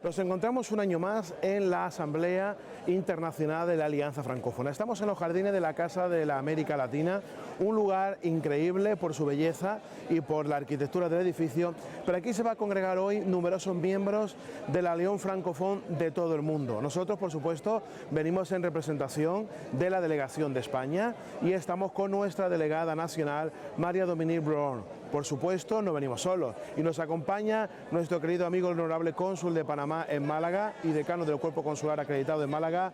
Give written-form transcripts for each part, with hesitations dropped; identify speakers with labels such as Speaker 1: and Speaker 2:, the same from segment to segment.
Speaker 1: Nos encontramos un año más en la Asamblea Internacional de la Alianza Francófona. Estamos en los jardines de la Casa de la América Latina, un lugar increíble por su belleza y por la arquitectura del edificio, pero aquí se va a congregar hoy numerosos miembros de la Alianza Francófona de todo el mundo. Nosotros, por supuesto, venimos en representación de la delegación de España y estamos con nuestra delegada nacional, María-Dominique Braun. Por supuesto, no venimos solos y nos acompaña nuestro querido amigo el honorable cónsul de Panamá en Málaga y decano del Cuerpo Consular acreditado en Málaga,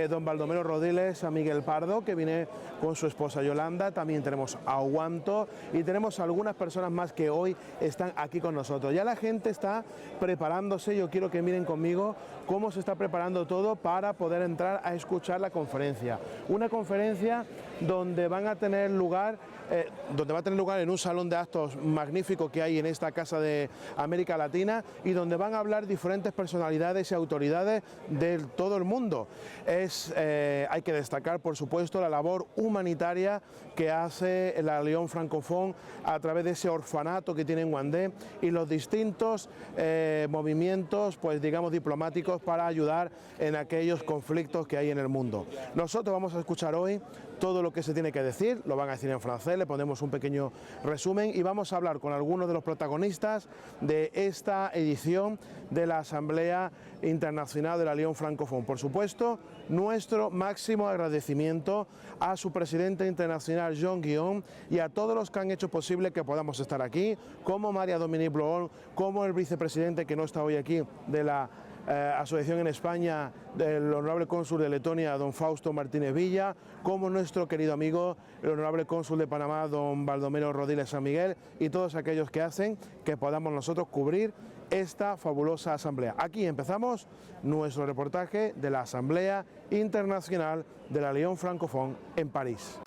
Speaker 1: don Baldomero Rodiles, a Miguel Pardo, que viene con su esposa Yolanda. También tenemos a Oguanto y tenemos algunas personas más que hoy están aquí con nosotros. Ya la gente está preparándose, yo quiero que miren conmigo cómo se está preparando todo para poder entrar a escuchar la conferencia. Una conferencia donde van a tener lugar, en un salón de actos magnífico que hay en esta Casa de América Latina y donde van a hablar diferentes personalidades y autoridades de todo el mundo. Hay que destacar, por supuesto, la labor humanitaria que hace la Alianza Francófona a través de ese orfanato que tiene en Wandé y los distintos movimientos, pues digamos, diplomáticos para ayudar en aquellos conflictos que hay en el mundo. Nosotros vamos a escuchar hoy todo lo que se tiene que decir, lo van a decir en francés, le ponemos un pequeño resumen y vamos a hablar con algunos de los protagonistas de esta edición de la Asamblea Internacional de la Alianza Francófona. Por supuesto, nuestro máximo agradecimiento a su presidente internacional, Jean Guillaume, y a todos los que han hecho posible que podamos estar aquí, como María-Dominique Braun, como el vicepresidente que no está hoy aquí de la asociación en España del honorable cónsul de Letonia, don Fausto Martínez Villa, como nuestro querido amigo, el honorable cónsul de Panamá, don Baldomero Rodiles San Miguel, y todos aquellos que hacen que podamos nosotros cubrir esta fabulosa asamblea. Aquí empezamos nuestro reportaje de la Asamblea Internacional de la Alianza Francófona en París.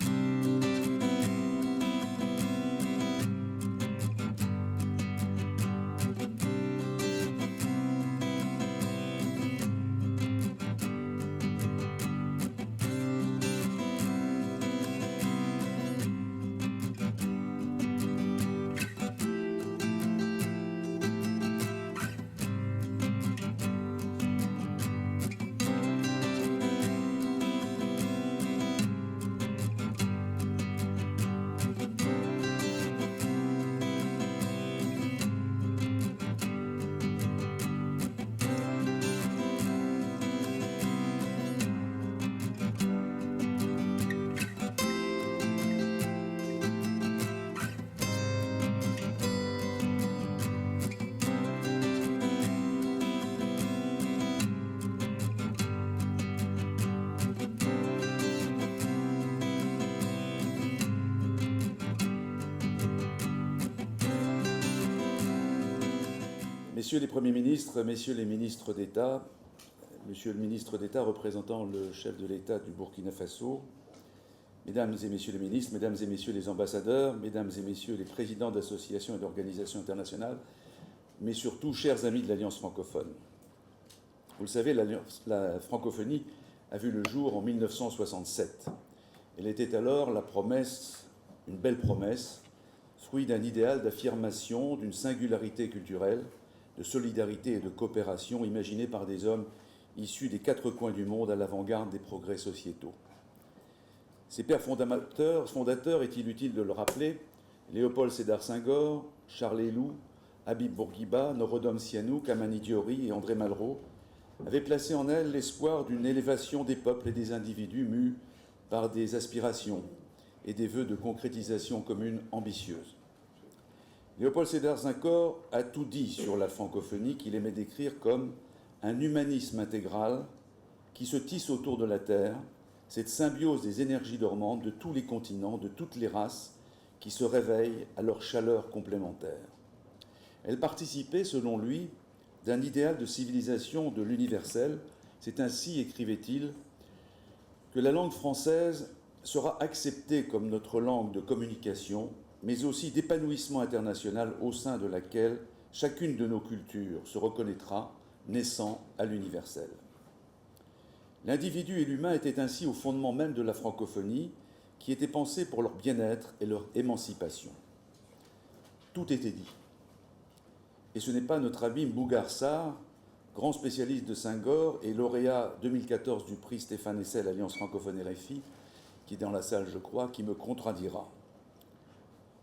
Speaker 2: Messieurs les Premiers ministres, Messieurs les ministres d'État, Monsieur le ministre d'État représentant le chef de l'État du Burkina Faso, Mesdames et Messieurs les ministres, Mesdames et Messieurs les ambassadeurs, Mesdames et Messieurs les présidents d'associations et d'organisations internationales, mais surtout, chers amis de l'Alliance francophone. Vous le savez, la francophonie a vu le jour en 1967. Elle était alors la promesse, une belle promesse, fruit d'un idéal d'affirmation, d'une singularité culturelle, de solidarité et de coopération imaginée par des hommes issus des quatre coins du monde à l'avant-garde des progrès sociétaux. Ses pères fondateurs, est-il utile de le rappeler, Léopold Sédar Senghor, Charles Helou, Habib Bourguiba, Norodom Sihanouk, Amani Diori et André Malraux, avaient placé en elle l'espoir d'une élévation des peuples et des individus mus par des aspirations et des vœux de concrétisation commune ambitieuse. Léopold Sédar Senghor a tout dit sur la francophonie qu'il aimait décrire comme un humanisme intégral qui se tisse autour de la Terre, cette symbiose des énergies dormantes de tous les continents, de toutes les races, qui se réveillent à leur chaleur complémentaire. Elle participait, selon lui, d'un idéal de civilisation de l'universel. C'est ainsi, écrivait-il, que la langue française sera acceptée comme notre langue de communication, mais aussi d'épanouissement international au sein de laquelle chacune de nos cultures se reconnaîtra, naissant à l'universel. L'individu et l'humain étaient ainsi au fondement même de la francophonie, qui était pensée pour leur bien-être et leur émancipation. Tout était dit. Et ce n'est pas notre ami Mbougar Sarr grand spécialiste de Senghor et lauréat 2014 du prix Stéphane Hessel, Alliance francophone RFI, qui est dans la salle, je crois, qui me contredira.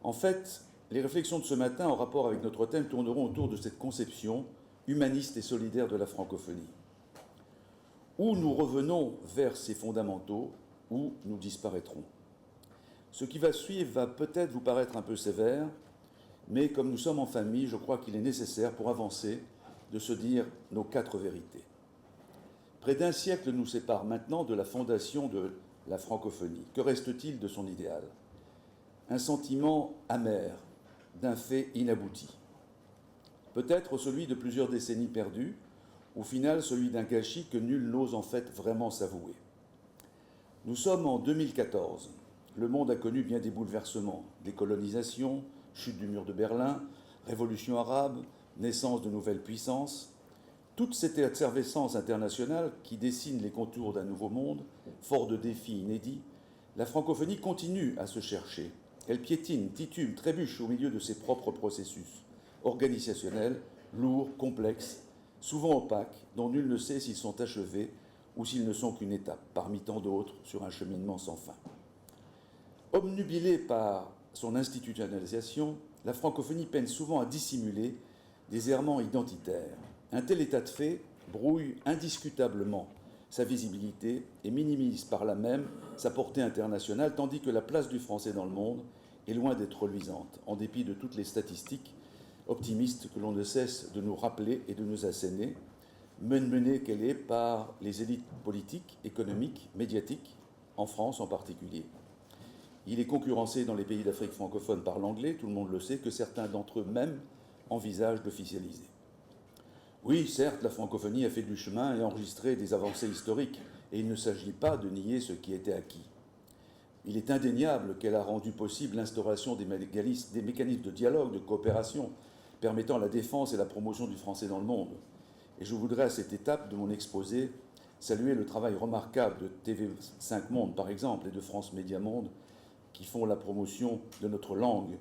Speaker 2: En fait, les réflexions de ce matin en rapport avec notre thème tourneront autour de cette conception humaniste et solidaire de la francophonie. Ou nous revenons vers ces fondamentaux, ou nous disparaîtrons. Ce qui va suivre va peut-être vous paraître un peu sévère, mais comme nous sommes en famille, je crois qu'il est nécessaire pour avancer de se dire nos 4 vérités. Près d'un siècle nous sépare maintenant de la fondation de la francophonie. Que reste-t-il de son idéal? Un sentiment amer d'un fait inabouti. Peut-être celui de plusieurs décennies perdues, au final celui d'un gâchis que nul n'ose en fait vraiment s'avouer. Nous sommes en 2014. Le monde a connu bien des bouleversements, décolonisation, chute du mur de Berlin, révolution arabe, naissance de nouvelles puissances. Toute cette effervescence internationale qui dessine les contours d'un nouveau monde, fort de défis inédits, la francophonie continue à se chercher. Elle piétine, titube, trébuche au milieu de ses propres processus organisationnels, lourds, complexes, souvent opaques, dont nul ne sait s'ils sont achevés ou s'ils ne sont qu'une étape, parmi tant d'autres, sur un cheminement sans fin. Obnubilée par son institutionnalisation, la francophonie peine souvent à dissimuler des errements identitaires. Un tel état de fait brouille indiscutablement sa visibilité et minimise par là même sa portée internationale, tandis que la place du français dans le monde est loin d'être reluisante, en dépit de toutes les statistiques optimistes que l'on ne cesse de nous rappeler et de nous asséner, menée qu'elle est par les élites politiques, économiques, médiatiques, en France en particulier. Il est concurrencé dans les pays d'Afrique francophone par l'anglais, tout le monde le sait, que certains d'entre eux même envisagent d'officialiser. Oui, certes, la francophonie a fait du chemin et enregistré des avancées historiques, et il ne s'agit pas de nier ce qui était acquis. Il est indéniable qu'elle a rendu possible l'instauration des mécanismes de dialogue, de coopération, permettant la défense et la promotion du français dans le monde. Et je voudrais à cette étape de mon exposé saluer le travail remarquable de TV5 Monde, par exemple, et de France Média Monde, qui font la promotion de notre langue,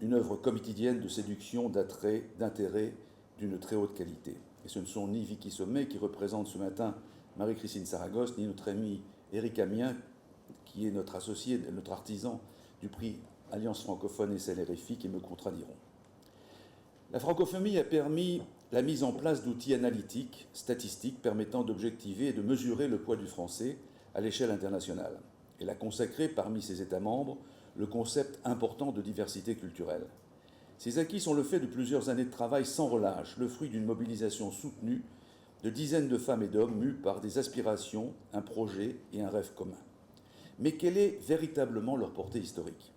Speaker 2: une œuvre quotidienne de séduction, d'attrait, d'intérêt, d'une très haute qualité. Et ce ne sont ni Vicky Sommet, qui représente ce matin Marie-Christine Saragosse, ni notre ami Éric Amien, qui est notre associé, notre artisan du prix Alliance francophone et CLRFI, qui me contrediront. La francophonie a permis la mise en place d'outils analytiques, statistiques, permettant d'objectiver et de mesurer le poids du français à l'échelle internationale. Elle a consacré parmi ses États membres le concept important de diversité culturelle. Ces acquis sont le fait de plusieurs années de travail sans relâche, le fruit d'une mobilisation soutenue de dizaines de femmes et d'hommes mus par des aspirations, un projet et un rêve commun. Mais quelle est véritablement leur portée historique?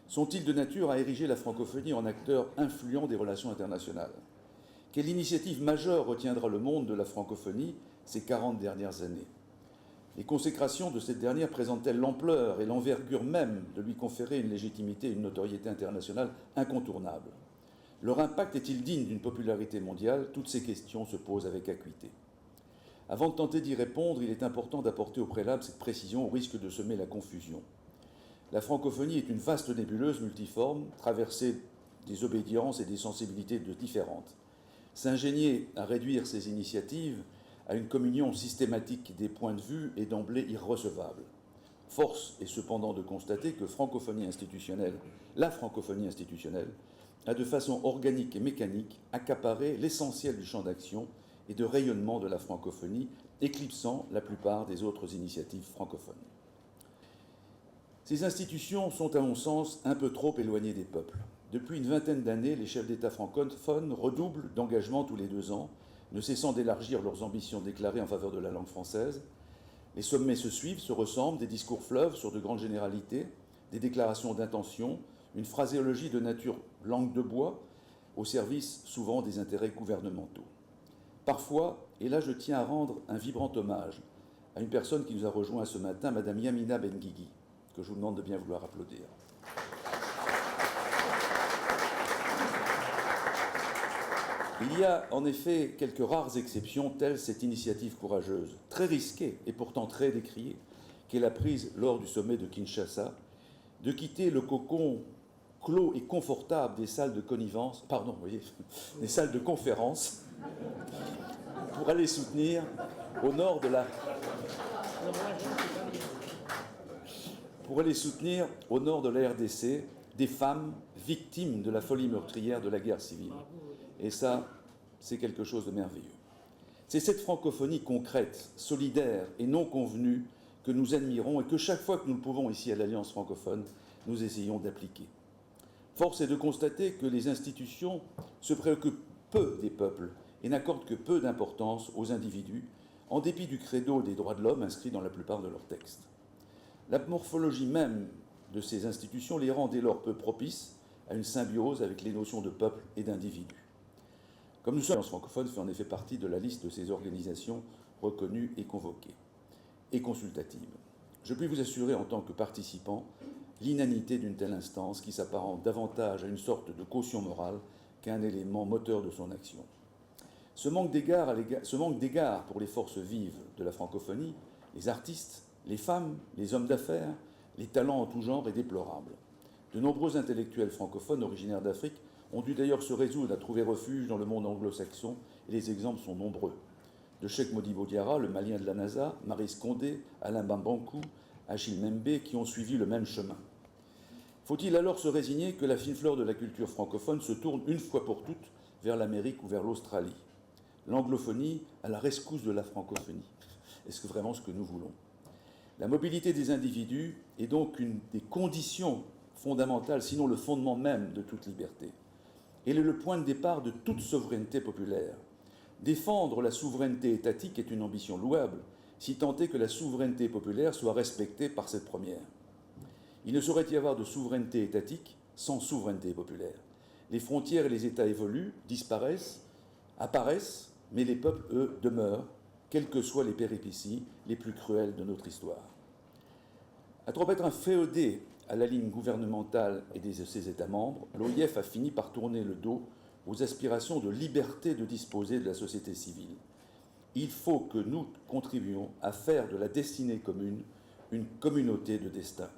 Speaker 2: Sont-ils de nature à ériger la francophonie en acteur influent des relations internationales? Quelle initiative majeure retiendra le monde de la francophonie ces 40 dernières années? Les consécrations de cette dernière présentent-elles l'ampleur et l'envergure même de lui conférer une légitimité et une notoriété internationale incontournables? Leur impact est-il digne d'une popularité mondiale? Toutes ces questions se posent avec acuité. Avant de tenter d'y répondre, il est important d'apporter au préalable cette précision au risque de semer la confusion. La francophonie est une vaste nébuleuse multiforme, traversée des obédiences et des sensibilités différentes. S'ingénier à réduire ces initiatives à une communion systématique des points de vue est d'emblée irrecevable. Force est cependant de constater que la francophonie institutionnelle, a de façon organique et mécanique accaparé l'essentiel du champ d'action et de rayonnement de la francophonie, éclipsant la plupart des autres initiatives francophones. Ces institutions sont, à mon sens, un peu trop éloignées des peuples. Depuis une vingtaine d'années, les chefs d'État francophones redoublent d'engagement tous les 2 ans, ne cessant d'élargir leurs ambitions déclarées en faveur de la langue française. Les sommets se suivent, se ressemblent, des discours fleuves sur de grandes généralités, des déclarations d'intention, une phraséologie de nature langue de bois, au service souvent des intérêts gouvernementaux. Parfois, et là je tiens à rendre un vibrant hommage à une personne qui nous a rejoint ce matin, Madame Yamina Benguigui, que je vous demande de bien vouloir applaudir. Il y a en effet quelques rares exceptions, telles cette initiative courageuse, très risquée et pourtant très décriée, qu'elle a prise lors du sommet de Kinshasa, de quitter le cocon clos et confortable des salles de connivence, des salles de conférence, pour aller soutenir au nord de la RDC des femmes victimes de la folie meurtrière de la guerre civile. Et ça, c'est quelque chose de merveilleux. C'est cette francophonie concrète, solidaire et non convenue que nous admirons et que chaque fois que nous le pouvons ici à l'Alliance francophone, nous essayons d'appliquer. Force est de constater que les institutions se préoccupent peu des peuples et n'accordent que peu d'importance aux individus, en dépit du credo des droits de l'homme inscrit dans la plupart de leurs textes. La morphologie même de ces institutions les rend dès lors peu propices à une symbiose avec les notions de peuple et d'individu. Comme nous sommes, l'Alliance francophone fait en effet partie de la liste de ces organisations reconnues et convoquées, et consultatives. Je puis vous assurer en tant que participant l'inanité d'une telle instance qui s'apparente davantage à une sorte de caution morale qu'à un élément moteur de son action. Ce manque d'égard pour les forces vives de la francophonie, les artistes, les femmes, les hommes d'affaires, les talents en tout genre est déplorable. De nombreux intellectuels francophones originaires d'Afrique ont dû d'ailleurs se résoudre à trouver refuge dans le monde anglo-saxon, et les exemples sont nombreux. De Cheikh Modibo Diarra, le Malien de la NASA, Maryse Condé, Alain Bambankou, Achille Membe, qui ont suivi le même chemin. Faut-il alors se résigner que la fine fleur de la culture francophone se tourne une fois pour toutes vers l'Amérique ou vers l'Australie? L'anglophonie à la rescousse de la francophonie. Est-ce vraiment ce que nous voulons? La mobilité des individus est donc une des conditions fondamentales, sinon le fondement même de toute liberté. Elle est le point de départ de toute souveraineté populaire. Défendre la souveraineté étatique est une ambition louable, si tant est que la souveraineté populaire soit respectée par cette première. Il ne saurait y avoir de souveraineté étatique sans souveraineté populaire. Les frontières et les États évoluent, disparaissent, apparaissent, mais les peuples, eux, demeurent, quelles que soient les péripéties les plus cruelles de notre histoire. À trop être inféodé à la ligne gouvernementale et de ses États membres, l'OIF a fini par tourner le dos aux aspirations de liberté de disposer de la société civile. Il faut que nous contribuions à faire de la destinée commune une communauté de destin.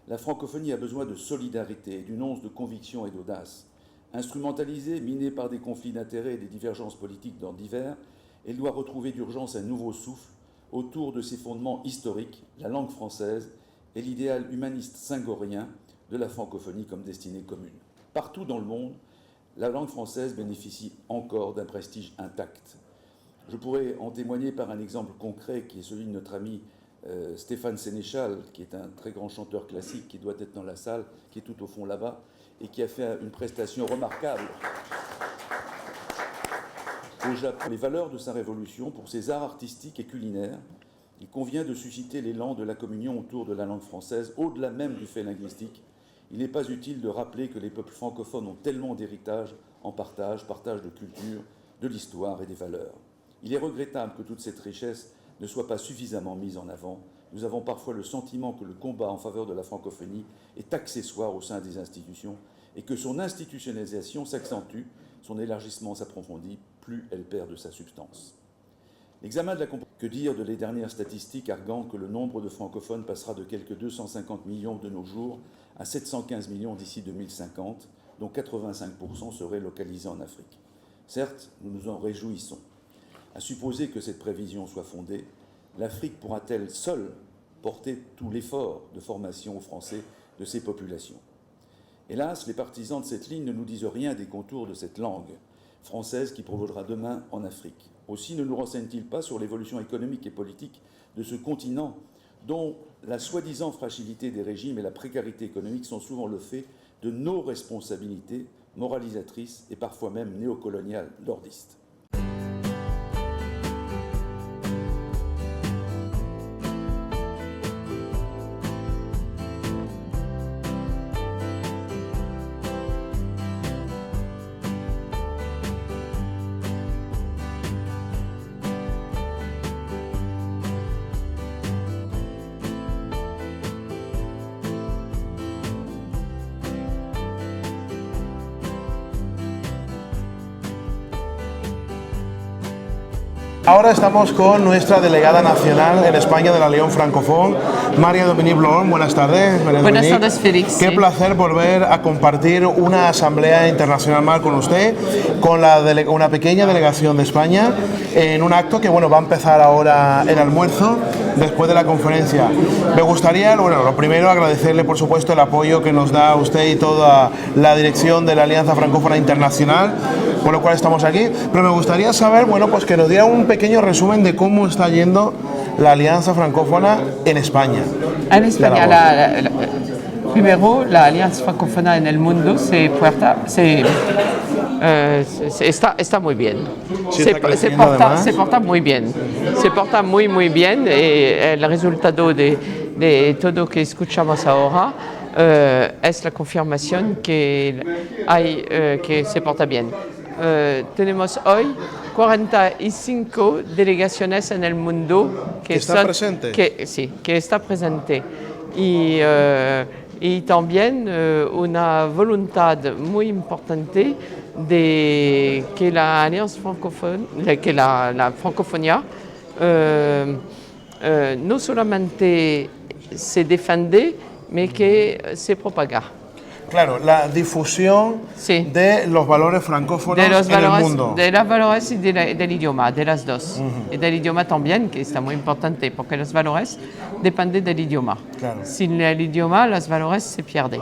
Speaker 2: La francophonie a besoin de solidarité, d'une once de conviction et d'audace. Instrumentalisée, minée par des conflits d'intérêts et des divergences politiques d'ordre divers, elle doit retrouver d'urgence un nouveau souffle autour de ses fondements historiques, la langue française et l'idéal humaniste singorien de la francophonie comme destinée commune. Partout dans le monde, la langue française bénéficie encore d'un prestige intact. Je pourrais en témoigner par un exemple concret qui est celui de notre ami Stéphane Sénéchal, qui est un très grand chanteur classique, qui doit être dans la salle, qui est tout au fond là-bas, et qui a fait une prestation remarquable au Japon. Les valeurs de sa révolution pour ses arts artistiques et culinaires, il convient de susciter l'élan de la communion autour de la langue française, au-delà même du fait linguistique. Il n'est pas utile de rappeler que les peuples francophones ont tellement d'héritage en partage de culture, de l'histoire et des valeurs. Il est regrettable que toute cette richesse ne soit pas suffisamment mise en avant. Nous avons parfois le sentiment que le combat en faveur de la francophonie est accessoire au sein des institutions et que son institutionnalisation s'accentue, son élargissement s'approfondit, plus elle perd de sa substance. L'examen de la compétition. Que dire de les dernières statistiques arguant que le nombre de francophones passera de quelques 250 millions de nos jours à 715 millions d'ici 2050, dont 85% seraient localisés en Afrique. Certes, nous nous en réjouissons. À supposer que cette prévision soit fondée, l'Afrique pourra-t-elle seule porter tout l'effort de formation aux Français de ces populations? Hélas, les partisans de cette ligne ne nous disent rien des contours de cette langue française qui prévaudra demain en Afrique. Aussi ne nous renseignent-ils pas sur l'évolution économique et politique de ce continent dont la soi-disant fragilité des régimes et la précarité économique sont souvent le fait de nos responsabilités moralisatrices et parfois même néocoloniales nordistes.
Speaker 1: Ahora estamos con nuestra delegada nacional en España de la Alianza Francófona, María Dominique Blom. Buenas tardes, María
Speaker 3: Buenas
Speaker 1: Dominique.
Speaker 3: tardes, Félix.
Speaker 1: Qué placer volver a compartir una asamblea internacional más con usted, con una pequeña delegación de España, en un acto que bueno, va a empezar ahora el almuerzo, después de la conferencia. Me gustaría, bueno, lo primero, agradecerle por supuesto el apoyo que nos da usted y toda la dirección de la Alianza Francófona Internacional, por lo cual estamos aquí, pero me gustaría saber, bueno, pues que nos diera un pequeño resumen de cómo está yendo la Alianza Francófona en España.
Speaker 3: En España, primero, la Alianza Francófona en el mundo está muy bien.
Speaker 1: Sí,
Speaker 3: se porta muy bien. Se porta muy bien y el resultado de todo lo que escuchamos ahora es la confirmación que se porta bien. Tenemos hoy 45 delegaciones en el mundo que
Speaker 1: está presente.
Speaker 3: Que está presente. Y también una voluntad muy importante de que la Alianza Francófona, que la francofonía no solamente se defiende, sino que se propaga.
Speaker 1: Claro, la difusión de los valores francófonos en el mundo.
Speaker 3: De los valores y del idioma, de las dos. Y del idioma también, que está muy importante, porque los valores dependen del idioma.
Speaker 1: Claro.
Speaker 3: Sin el idioma, los valores se pierden.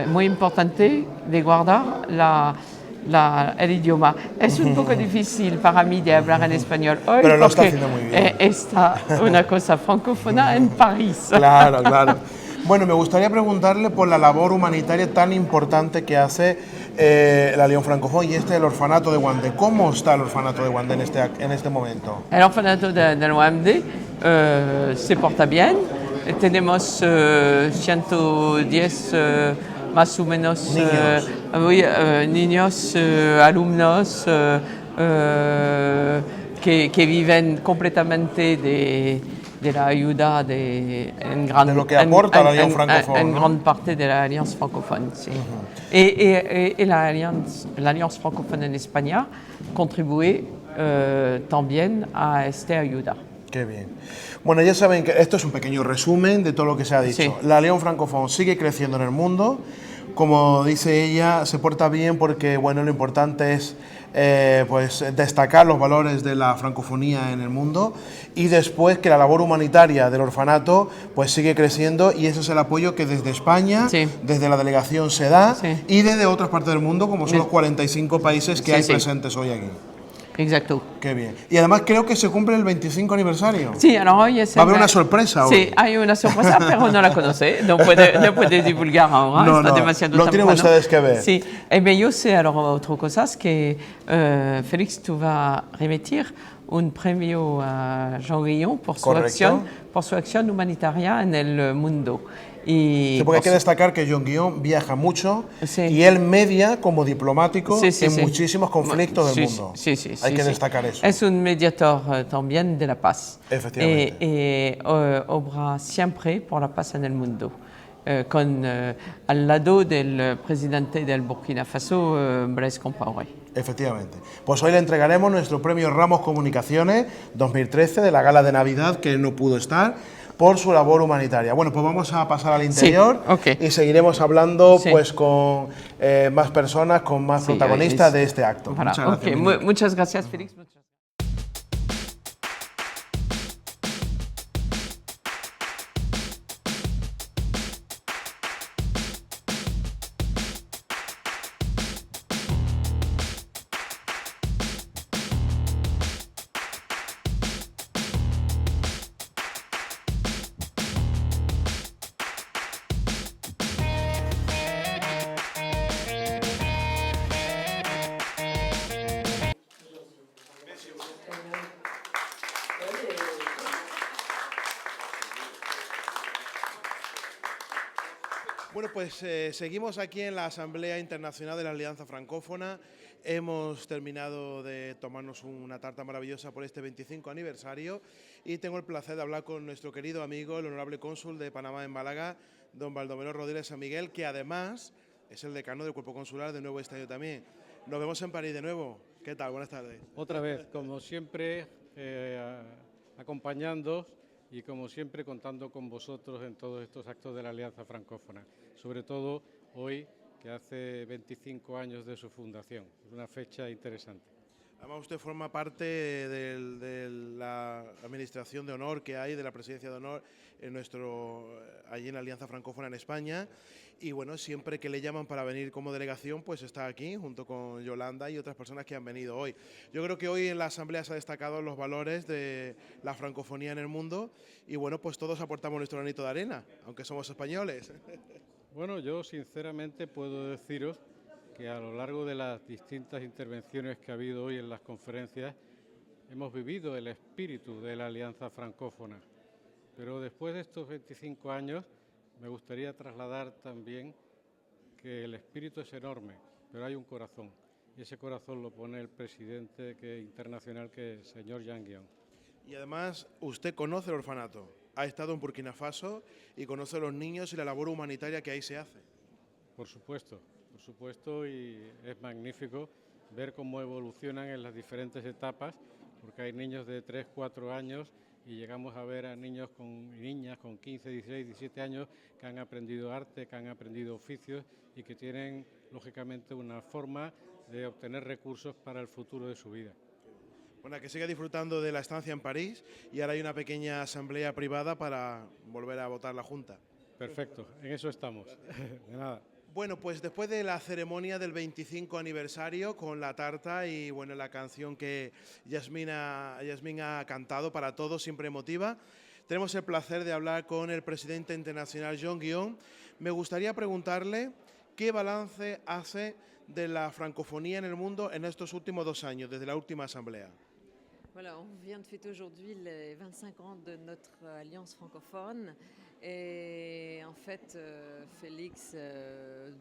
Speaker 3: Muy importante de guardar el idioma. Es un poco difícil para mí de hablar en español hoy,
Speaker 1: pero lo está
Speaker 3: porque
Speaker 1: haciendo muy bien.
Speaker 3: está una cosa francófona en París.
Speaker 1: Claro, claro. Bueno, me gustaría preguntarle por la labor humanitaria tan importante que hace la Alianza Francófona y el orfanato de Wandé. ¿Cómo está el orfanato de Wandé en este momento?
Speaker 3: El orfanato del Wandé se porta bien. Tenemos 110 más o menos niños, alumnos que viven completamente de la ayuda de
Speaker 1: lo que aporta la Alianza Francófona.
Speaker 3: En gran parte de la Alianza Francófona, sí. Y la Alianza Francófona en España contribuye también a esta ayuda.
Speaker 1: Qué bien. Bueno, ya saben que esto es un pequeño resumen de todo lo que se ha dicho.
Speaker 3: Sí.
Speaker 1: La Alianza Francófona sigue creciendo en el mundo. Como dice ella, se porta bien porque bueno, lo importante es pues destacar los valores de la francofonía en el mundo y después que la labor humanitaria del orfanato pues sigue creciendo y ese es el apoyo que desde España, desde la delegación se da y desde otras partes del mundo como son los 45 países que hay presentes hoy aquí.
Speaker 3: Exacto.
Speaker 1: Qué bien. Y además creo que se cumple el 25 aniversario.
Speaker 3: Sí, ahora hoy es...
Speaker 1: Va a haber una sorpresa hoy.
Speaker 3: Sí, hay una sorpresa, pero no la conoce. No puede divulgar ahora,
Speaker 1: no,
Speaker 3: está demasiado
Speaker 1: lo tienen ustedes que ver.
Speaker 3: Sí, yo sé ahora otra cosa, es que Félix tú vas a remitir un premio a Jean Guillon por su acción humanitaria en el mundo.
Speaker 1: Sí, porque hay que destacar que Jean Guillon viaja mucho y él media como diplomático en muchísimos conflictos del mundo. Hay que destacar eso.
Speaker 3: Es un mediador también de la paz.
Speaker 1: Efectivamente.
Speaker 3: Y obra siempre por la paz en el mundo. Al lado del presidente del Burkina Faso, Blaise Compaoré.
Speaker 1: Efectivamente. Pues hoy le entregaremos nuestro premio Ramos Comunicaciones 2013 de la gala de Navidad, que no pudo estar, por su labor humanitaria. Bueno, pues vamos a pasar al interior y seguiremos hablando pues con más personas, con más protagonistas de este acto.
Speaker 3: Muchas gracias. Muchas gracias, Félix.
Speaker 1: Bueno, pues seguimos aquí en la Asamblea Internacional de la Alianza Francófona. Hemos terminado de tomarnos una tarta maravillosa por este 25 aniversario y tengo el placer de hablar con nuestro querido amigo, el honorable cónsul de Panamá en Málaga, don Baldomero Rodríguez San Miguel, que además es el decano del Cuerpo Consular de Nuevo Estadio también. Nos vemos en París de nuevo. ¿Qué tal? Buenas tardes.
Speaker 4: Otra vez, como siempre, acompañándoos y, como siempre, contando con vosotros en todos estos actos de la Alianza Francófona, sobre todo hoy, que hace 25 años de su fundación. Es una fecha interesante.
Speaker 1: Además, usted forma parte de la administración de honor que hay, de la presidencia de honor allí en la Alianza Francófona en España. Y bueno, siempre que le llaman para venir como delegación, pues está aquí junto con Yolanda y otras personas que han venido hoy. Yo creo que hoy en la Asamblea se ha destacado los valores de la francofonía en el mundo y bueno, pues todos aportamos nuestro granito de arena, aunque somos españoles.
Speaker 4: Bueno, yo sinceramente puedo deciros que a lo largo de las distintas intervenciones que ha habido hoy en las conferencias hemos vivido el espíritu de la Alianza Francófona. Pero después de estos 25 años me gustaría trasladar también que el espíritu es enorme, pero hay un corazón. Y ese corazón lo pone el presidente internacional, que es el señor Yang Guion.
Speaker 1: Y además usted conoce el orfanato, ha estado en Burkina Faso y conoce a los niños y la labor humanitaria que ahí se hace.
Speaker 4: Por supuesto, y es magnífico ver cómo evolucionan en las diferentes etapas, porque hay niños de 3, 4 años y llegamos a ver a niños y niñas con 15, 16, 17 años que han aprendido arte, que han aprendido oficios y que tienen, lógicamente, una forma de obtener recursos para el futuro de su vida.
Speaker 1: Bueno, que siga disfrutando de la estancia en París y ahora hay una pequeña asamblea privada para volver a votar la Junta.
Speaker 4: Perfecto, en eso estamos. De nada.
Speaker 1: Bueno, pues después de la ceremonia del 25 aniversario con la tarta y bueno, la canción que Yasmín ha cantado para todos, siempre emotiva, tenemos el placer de hablar con el presidente internacional Jean Guion. Me gustaría preguntarle qué balance hace de la francofonía en el mundo en estos últimos 2 años, desde la última asamblea.
Speaker 5: Voilà, on vient de fêter aujourd'hui les 25 ans de notre alliance francophone et en fait Félix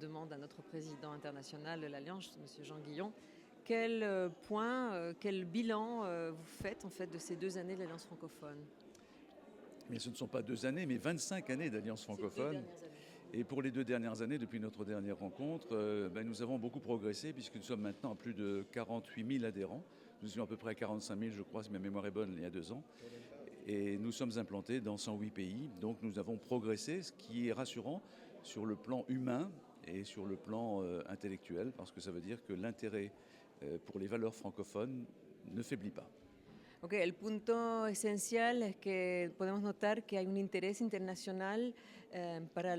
Speaker 5: demande à notre président international de l'alliance, M. Jean Guion, quel quel bilan vous faites en fait de ces 2 années de l'alliance francophone?
Speaker 2: Mais ce ne sont pas 2 années, mais 25 années d'Alliance francophone. Et pour les 2 dernières années, depuis notre dernière rencontre, nous avons beaucoup progressé puisque nous sommes maintenant à plus de 48 000 adhérents. Nous étions à peu près à 45 000, je crois, si ma mémoire est bonne, il y a 2 ans. Et nous sommes implantés dans 108 pays. Donc nous avons progressé, ce qui est rassurant sur le plan humain et sur le plan intellectuel, parce que ça veut dire que l'intérêt pour les valeurs francophones ne faiblit pas.
Speaker 5: Ok, el punto esencial es que podemos notar que hay un interés internacional para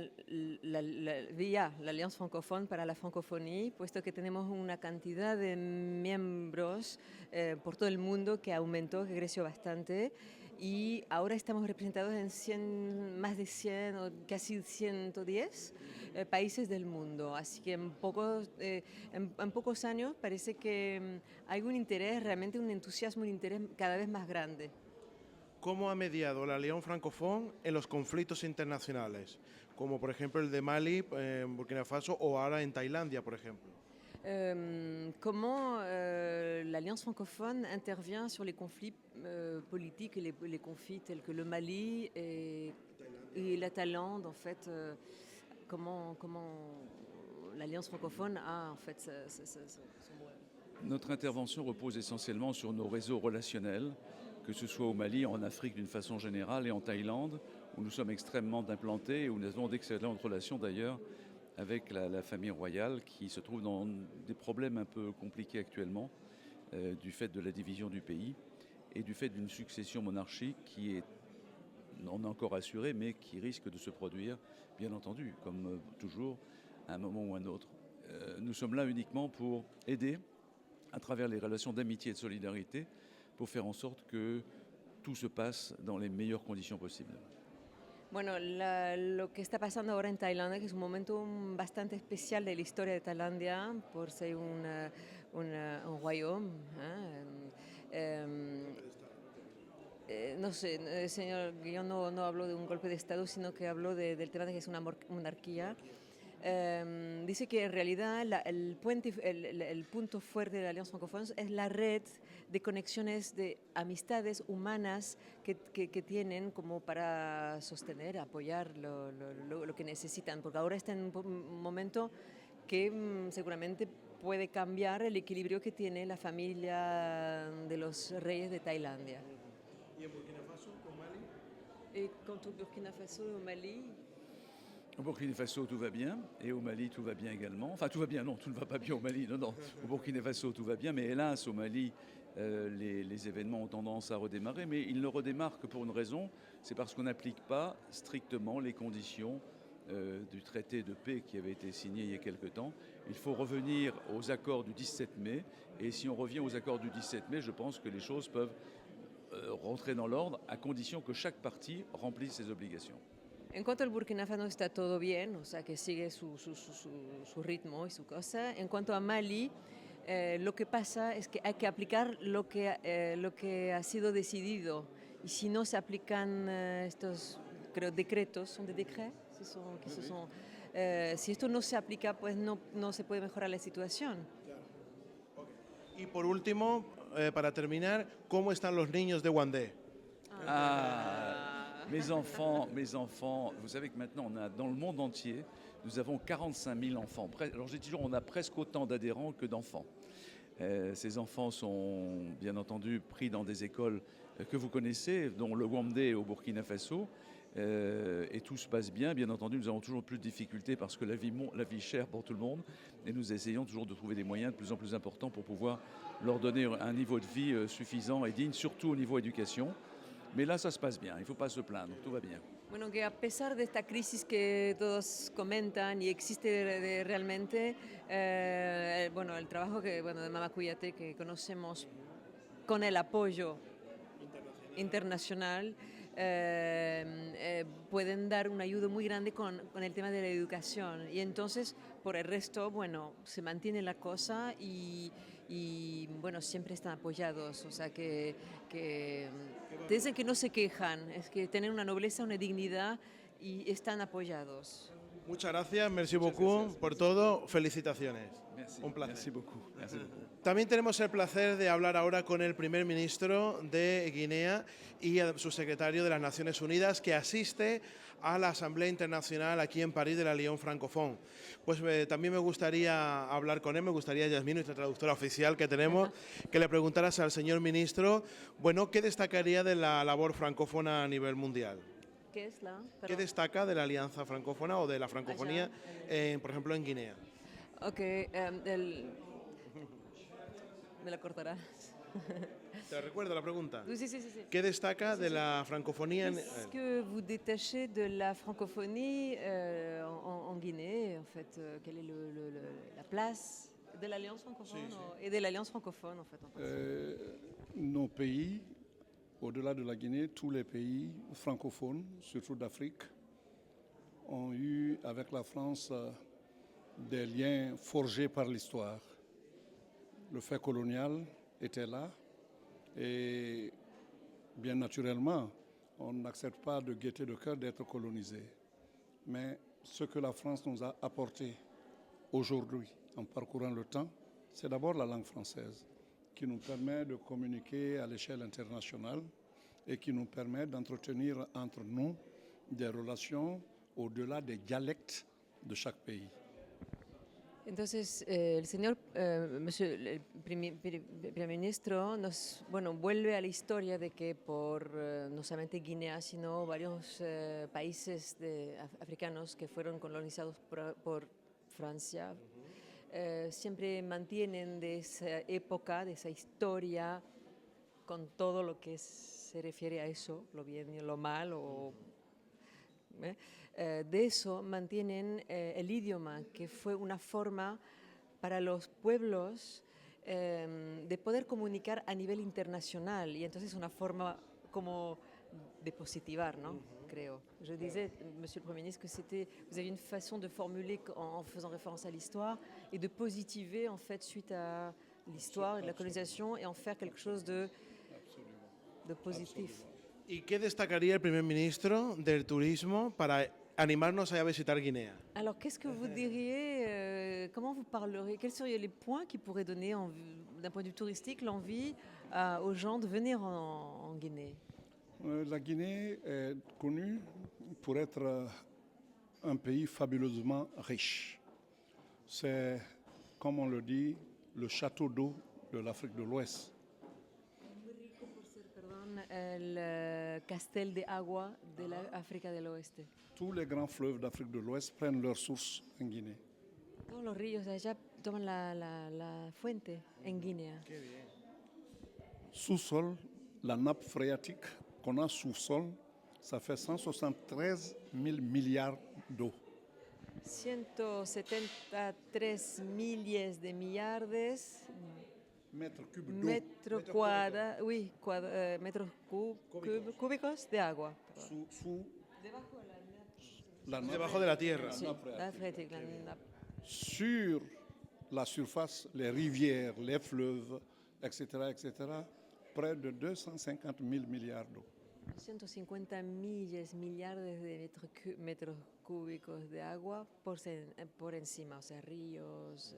Speaker 5: vía la Alianza Francophone para la francofonía, puesto que tenemos una cantidad de miembros por todo el mundo que aumentó, que creció bastante, y ahora estamos representados en más de 100 o casi 110 países del mundo. Así que en pocos años parece que hay un interés, realmente un entusiasmo, un interés cada vez más grande.
Speaker 1: ¿Cómo ha mediado la Alianza Francophone en los conflictos internacionales, como por ejemplo el de Mali, en Burkina Faso o ahora en Tailandia, por ejemplo?
Speaker 5: Comment l'Alliance francophone intervient sur les conflits politiques et les conflits tels que le Mali et la Thaïlande, en fait, comment l'Alliance francophone a en fait son rôle.
Speaker 2: Notre intervention repose essentiellement sur nos réseaux relationnels, que ce soit au Mali, en Afrique d'une façon générale et en Thaïlande, où nous sommes extrêmement implantés et où nous avons d'excellentes relations d'ailleurs avec la famille royale qui se trouve dans des problèmes un peu compliqués actuellement du fait de la division du pays et du fait d'une succession monarchique qui est non encore assurée mais qui risque de se produire, bien entendu, comme toujours, à un moment ou à un autre. Nous sommes là uniquement pour aider à travers les relations d'amitié et de solidarité pour faire en sorte que tout se passe dans les meilleures conditions possibles.
Speaker 5: Bueno, lo que está pasando ahora en Tailandia, que es un momento bastante especial de la historia de Tailandia, por ser un royaume. No sé, el señor Guillón no habló de un golpe de Estado, sino que habló del tema de que es una monarquía. Dice que en realidad el punto fuerte de la Alianza Francófona es la red de conexiones, de amistades humanas que tienen como para sostener, apoyar lo que necesitan, porque ahora está en un momento que seguramente puede cambiar el equilibrio que tiene la familia de los reyes de Tailandia.
Speaker 1: ¿Y en Burkina Faso, con Mali?
Speaker 5: Et quant au Burkina Faso et au Mali,
Speaker 2: Au Burkina Faso, tout va bien, et au Mali, tout va bien également. Enfin, tout va bien, non, tout ne va pas bien au Mali, non, non. Au Burkina Faso, tout va bien, mais hélas, au Mali, les événements ont tendance à redémarrer, mais ils ne redémarrent que pour une raison, c'est parce qu'on n'applique pas strictement les conditions du traité de paix qui avait été signé il y a quelque temps. Il faut revenir aux accords du 17 mai, et si on revient aux accords du 17 mai, je pense que les choses peuvent rentrer dans l'ordre, à condition que chaque partie remplisse ses obligations.
Speaker 5: en cuanto al Burkina Faso está todo bien, o sea que sigue su ritmo y su cosa. En cuanto a Mali, lo que pasa es que hay que aplicar lo que ha sido decidido. Y si no se aplican estos, creo, decretos, ¿son de decret? Si esto no se aplica, pues no se puede mejorar la situación.
Speaker 1: Y por último, para terminar, ¿cómo están los niños de Wandé?
Speaker 2: Mes enfants, vous savez que maintenant, on a, dans le monde entier, nous avons 45 000 enfants. Alors j'ai dit toujours, on a presque autant d'adhérents que d'enfants. Ces enfants sont bien entendu pris dans des écoles que vous connaissez, dont le Wandé au Burkina Faso, et tout se passe bien. Bien entendu, nous avons toujours plus de difficultés parce que la vie est chère pour tout le monde, et nous essayons toujours de trouver des moyens de plus en plus importants pour pouvoir leur donner un niveau de vie suffisant et digne, surtout au niveau éducation. Mais là, ça se passe bien, il ne faut pas se plaindre, tout va bien.
Speaker 5: Bueno, que a pesar de esta crisis que todos comentan y existe realmente, bueno, el trabajo de Mama Kouyaté que conocemos con el apoyo internacional, pueden dar una ayuda muy grande con el tema de la educación. Y entonces, por el resto, bueno, se mantiene la cosa y bueno, siempre están apoyados. O sea, que dicen que no se quejan, es que tienen una nobleza, una dignidad y están apoyados.
Speaker 1: Muchas gracias, merci beaucoup por todo, felicitaciones.
Speaker 2: Merci.
Speaker 1: Un placer.
Speaker 2: Merci beaucoup. Merci beaucoup.
Speaker 1: También tenemos el placer de hablar ahora con el primer ministro de Guinea y su secretario de las Naciones Unidas, que asiste a la Asamblea Internacional aquí en París de la Alliance Francophone. Pues también me gustaría hablar con él, me gustaría, Yasmín, nuestra traductora oficial que tenemos, que le preguntaras al señor ministro, bueno, ¿qué destacaría de la labor francófona a nivel mundial?
Speaker 5: ¿Qué es la?
Speaker 1: ¿Qué destaca de la Alianza Francófona o de la francofonía, por ejemplo, en Guinea?
Speaker 5: Ok, me la cortarás.
Speaker 1: ¿Te recuerdo la pregunta?
Speaker 5: Sí.
Speaker 1: ¿Qué destaca de la francofonía?
Speaker 5: Qu'est-ce que vous détachez de la francophonie en Guinée, en fait? Quelle est la place de l'Alliance francophone et de l'Alliance francophone, en fait?
Speaker 6: Nos pays, au-delà de la Guinée, tous les pays francophones, surtout d'Afrique, ont eu avec la France des liens forgés par l'histoire. Le fait colonial était là et bien naturellement, on n'accepte pas de gaieté de cœur d'être colonisé. Mais ce que la France nous a apporté aujourd'hui, en parcourant le temps, c'est d'abord la langue française qui nous permet de communiquer à l'échelle internationale et qui nous permet d'entretenir entre nous des relations au-delà des dialectes de chaque pays.
Speaker 5: Entonces, el señor, monsieur, el primer ministro, vuelve a la historia de que por no solamente Guinea, sino varios países africanos que fueron colonizados por Francia, siempre mantienen de esa época, de esa historia, con todo lo que se refiere a eso, lo bien y lo mal, de eso mantienen el idioma, que fue una forma para los pueblos de poder comunicar a nivel internacional, y entonces una forma como de positivar, ¿no? Creo. Je disais, Monsieur le Premier ministre, que vous avez une façon de formuler en faisant référence à l'histoire et de positiver en fait suite à l'histoire et de la colonisation et en faire quelque chose de positif.
Speaker 1: ¿Y qué destacaría el primer ministro del turismo para animarnos a visitar Guinea?
Speaker 5: Alors, qu'est-ce que vous diriez, comment vous parleriez, quels seraient les points qui pourraient donner, d'un point de vue touristique, l'envie aux gens de venir en Guinée?
Speaker 6: La Guinée est connue pour être un pays fabuleusement riche. C'est comme on le dit, le château d'eau de l'Afrique de l'Ouest.
Speaker 5: Perdón, el castel de agua de la África del Oeste.
Speaker 6: Tous les grands fleuves d'Afrique de l'Ouest prennent leur source en Guinée.
Speaker 5: Todos los ríos de allá toman la fuente en Guinea.
Speaker 6: Sous-sol, la nappe phréatique qu'on a sous-sol, ça fait 173 000 milliards d'eau.
Speaker 5: 173 miles de millardes
Speaker 6: Mètres cubes d'eau.
Speaker 5: metros cúbicos de agua.
Speaker 6: Sous la nappe.
Speaker 1: Debajo de la tierra.
Speaker 5: Sí, la phréatique, la
Speaker 6: Sur la surface, les rivières, les fleuves, etc., etc., près de 250 000 milliards d'eau.
Speaker 5: 150 millardes de metros cúbicos de agua por encima, o sea, ríos.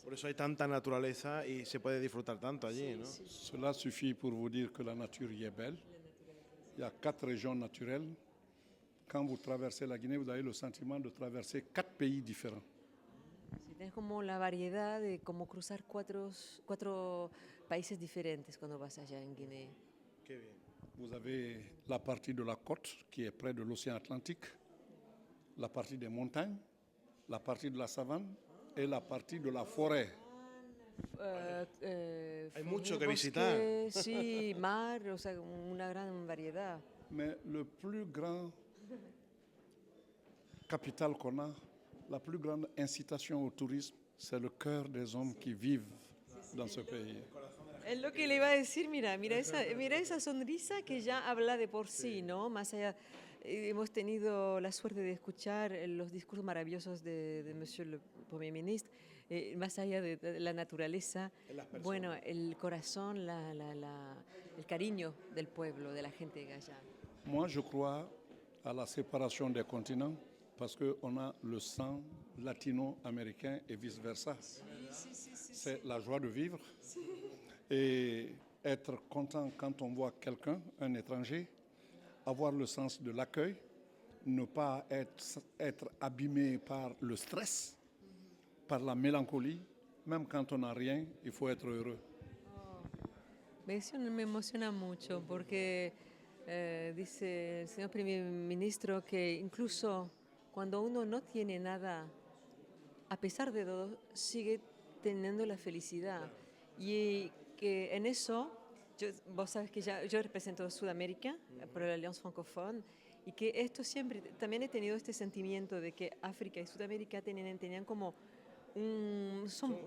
Speaker 1: Por eso hay tanta naturaleza y se puede disfrutar tanto allí, ¿no?
Speaker 6: Cela suffit pour vous dire que la nature y est belle. Il y a 4 régions naturelles. Quand vous traversez la Guinée, vous avez le sentiment de traverser 4 pays différents.
Speaker 5: Sí, tienes como la variedad de como cruzar cuatro países diferentes cuando vas allá en Guinea.
Speaker 1: Qué bien.
Speaker 6: Vous avez la partie de la côte qui est près de l'océan Atlantique, la partie des montagnes, la partie de la savane et la partie de la forêt.
Speaker 1: Hay mucho que visitar.
Speaker 5: Sí, mar, o sea, una gran variedad.
Speaker 6: Mais le plus grand capital qu'on a, la plus grande incitation au tourisme, c'est le cœur des hommes qui vivent dans ce pays.
Speaker 5: Es lo que le iba a decir, mira esa sonrisa que ya habla de por sí, ¿no? Más allá, hemos tenido la suerte de escuchar los discursos maravillosos de Monsieur le Premier Ministre, más allá de la naturaleza, bueno, el corazón, el cariño del pueblo, de la gente de allá.
Speaker 6: Moi, je crois à la séparation des continents parce qu'on a le sang latino-américain et vice-versa. C'est la joie de vivre et être content quand on voit quelqu'un, un étranger, avoir le sens de l'accueil, ne pas être abîmé par le stress, par la mélancolie. Même quand on n'a rien, il faut être heureux.
Speaker 5: Eso me emociona mucho porque dice el señor primer ministro que incluso cuando uno no tiene nada, a pesar de todo, sigue teniendo la felicidad. Y que en eso, vos sabes que yo represento Sudamérica por la Alianza Francophone y que esto siempre, también he tenido este sentimiento de que África y Sudamérica tenían como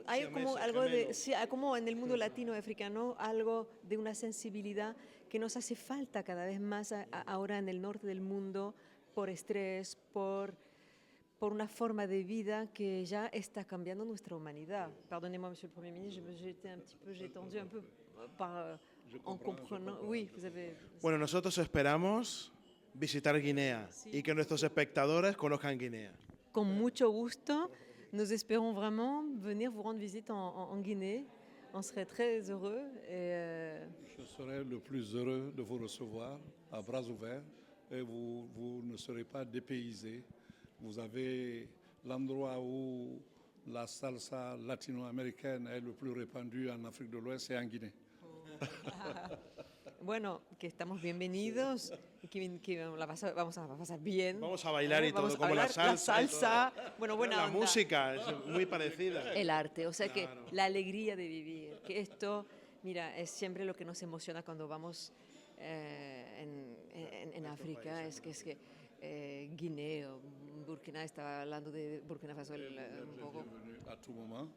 Speaker 5: hay como algo de, sí, como en el mundo latinoamericano, algo de una sensibilidad que nos hace falta cada vez más ahora en el norte del mundo por estrés, por una forma de vida que ya está cambiando nuestra humanidad. Perdonnez-moi, Monsieur le Premier ministre, j'ai tendu un peu en comprenant. Oui, vous avez.
Speaker 1: Bueno, nosotros esperamos visitar Guinea y que nuestros espectadores conozcan Guinea.
Speaker 5: Con mucho gusto. Nous espérons vraiment venir vous rendre visite en Guinée. On serait très heureux.
Speaker 6: Je serai le plus heureux de vous recevoir à bras ouverts et vous ne serez pas dépaysés. Vous avez l'endroit où la salsa latino-américaine est le plus répandue en Afrique de l'Ouest, c'est en Guinée.
Speaker 5: Bueno, que estamos bienvenidos, que vamos a pasar bien.
Speaker 1: Vamos a bailar y
Speaker 5: vamos
Speaker 1: todo, como
Speaker 5: bailar,
Speaker 1: la salsa.
Speaker 5: Bueno, buena
Speaker 1: la
Speaker 5: onda.
Speaker 1: música es muy parecida.
Speaker 5: El arte, o sea
Speaker 1: Claro.
Speaker 5: que la alegría de vivir, que esto, mira, es siempre lo que nos emociona cuando vamos en África, es que Guinée o Burkina, estaba hablando de Burkina Faso un poco.
Speaker 6: Bienvenue à tout moment.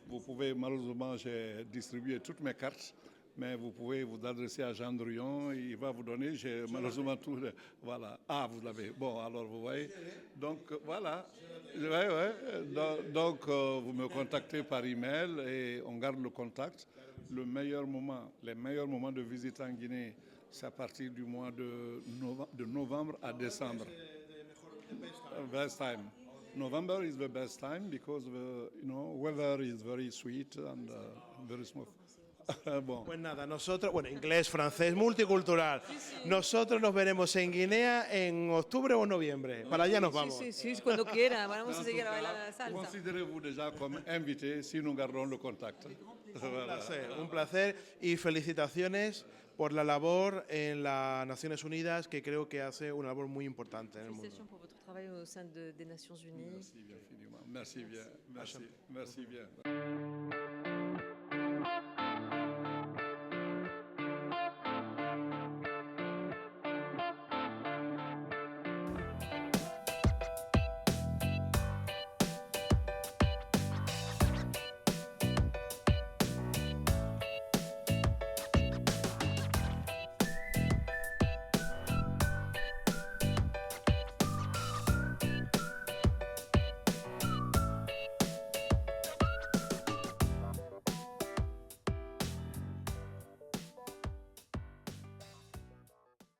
Speaker 6: Vous pouvez, malheureusement, j'ai distribué toutes mes cartes, mais vous pouvez vous adresser à Jean Druyon, il va vous donner, j'ai malheureusement tout. Voilà. Ah, vous l'avez. Bon, alors vous voyez. Donc, voilà. Ouais. Donc, vous me contactez par email et on garde le contact. Les meilleurs moments de visite en Guinée, c'est à partir du mois de novembre à décembre. Best time. November is the best time because the weather is very sweet and very smooth. Bon.
Speaker 1: Pues nada, nosotros, bueno, inglés, francés, multicultural. Nosotros nos veremos en Guinea en octubre o noviembre. Para allá nos vamos.
Speaker 5: Sí, sí, cuando quiera, vamos a seguir a bailar la salsa.
Speaker 6: Considérez-vous déjà comme invité si nous gardons le contact.
Speaker 1: Un placer y felicitaciones por la labor en las Naciones Unidas, que creo que hace una labor muy importante en el mundo.
Speaker 5: Félicitations pour votre travail au sein des Nations Unies.
Speaker 6: Merci bien, infiniment. Merci bien. Merci bien.